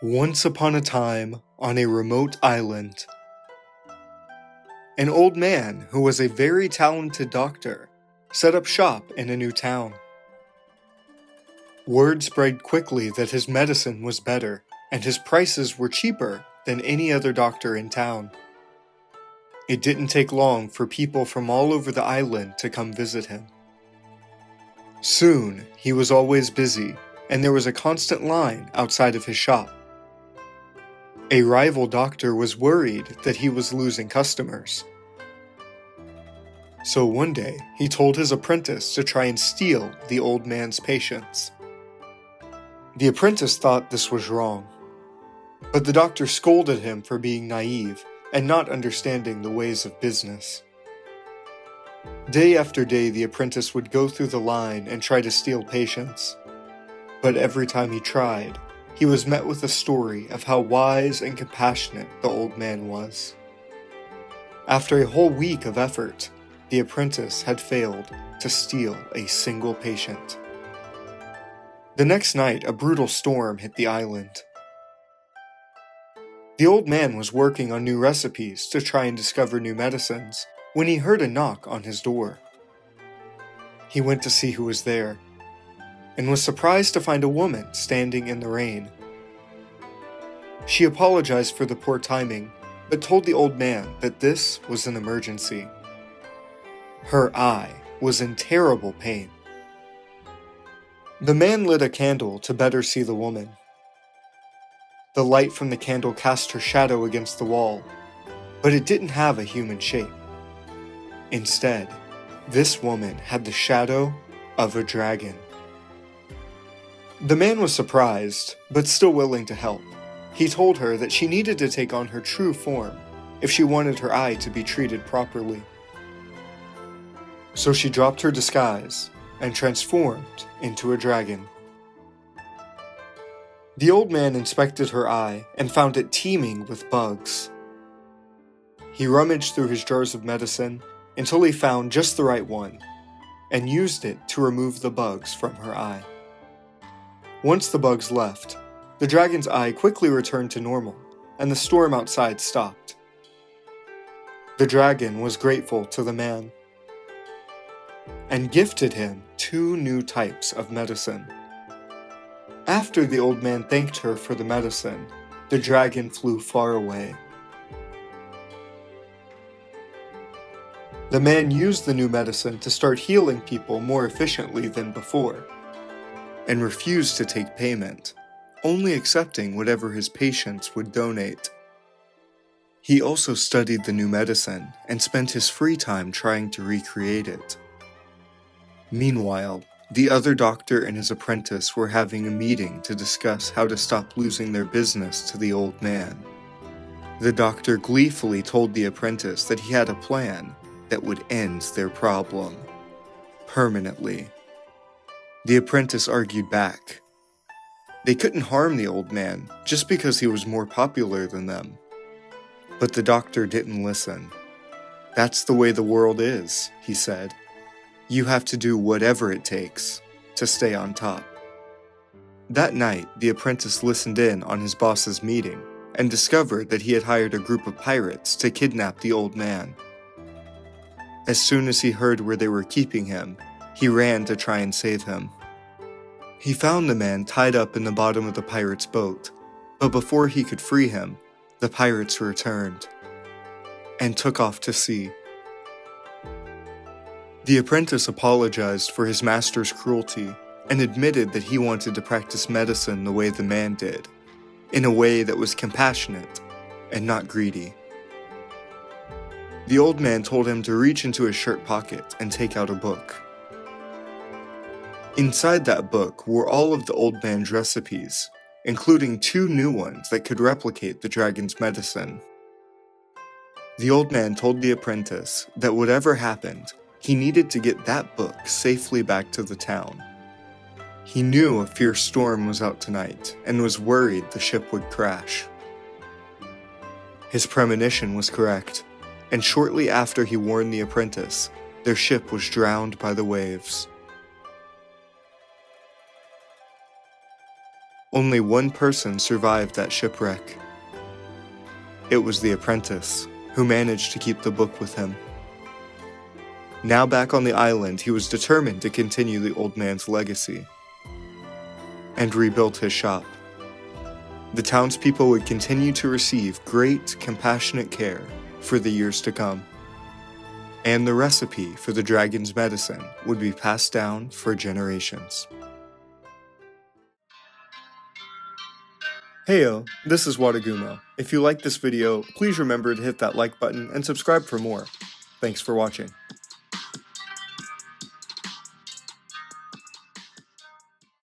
Once upon a time, on a remote island, an old man who was a very talented doctor set up shop in a new town. Word spread quickly that his medicine was better and his prices were cheaper than any other doctor in town. It didn't take long for people from all over the island to come visit him. Soon, he was always busy, and there was a constant line outside of his shop. A rival doctor was worried that he was losing customers. So one day, he told his apprentice to try and steal the old man's patients. The apprentice thought this was wrong, but the doctor scolded him for being naive and not understanding the ways of business. Day after day, the apprentice would go through the line and try to steal patients. But every time he tried, he was met with a story of how wise and compassionate the old man was. After a whole week of effort, the apprentice had failed to steal a single patient. The next night, a brutal storm hit the island. The old man was working on new recipes to try and discover new medicines when he heard a knock on his door. He went to see who was there, and was surprised to find a woman standing in the rain. She apologized for the poor timing, but told the old man that this was an emergency. Her eye was in terrible pain. The man lit a candle to better see the woman. The light from the candle cast her shadow against the wall, but it didn't have a human shape. Instead, this woman had the shadow of a dragon. The man was surprised, but still willing to help. He told her that she needed to take on her true form if she wanted her eye to be treated properly. So she dropped her disguise and transformed into a dragon. The old man inspected her eye and found it teeming with bugs. He rummaged through his jars of medicine until he found just the right one, and used it to remove the bugs from her eye. Once the bugs left, the dragon's eye quickly returned to normal, and the storm outside stopped. The dragon was grateful to the man, and gifted him 2 new types of medicine. After the old man thanked her for the medicine, the dragon flew far away. The man used the new medicine to start healing people more efficiently than before, and refused to take payment, only accepting whatever his patients would donate. He also studied the new medicine and spent his free time trying to recreate it. Meanwhile, the other doctor and his apprentice were having a meeting to discuss how to stop losing their business to the old man. The doctor gleefully told the apprentice that he had a plan that would end their problem permanently. The apprentice argued back. They couldn't harm the old man just because he was more popular than them. But the doctor didn't listen. That's the way the world is, he said. You have to do whatever it takes to stay on top. That night, the apprentice listened in on his boss's meeting and discovered that he had hired a group of pirates to kidnap the old man. As soon as he heard where they were keeping him, he ran to try and save him. He found the man tied up in the bottom of the pirate's boat, but before he could free him, the pirates returned and took off to sea. The apprentice apologized for his master's cruelty and admitted that he wanted to practice medicine the way the man did, in a way that was compassionate and not greedy. The old man told him to reach into his shirt pocket and take out a book. Inside that book were all of the old man's recipes, including 2 new ones that could replicate the dragon's medicine. The old man told the apprentice that whatever happened, he needed to get that book safely back to the town. He knew a fierce storm was out tonight and was worried the ship would crash. His premonition was correct, and shortly after he warned the apprentice, their ship was drowned by the waves. Only one person survived that shipwreck. It was the apprentice, who managed to keep the book with him. Now back on the island, he was determined to continue the old man's legacy, and rebuilt his shop. The townspeople would continue to receive great, compassionate care for the years to come, and the recipe for the dragon's medicine would be passed down for generations. Heyo, this is Watagumo. If you liked this video, please remember to hit that like button and subscribe for more. Thanks for watching.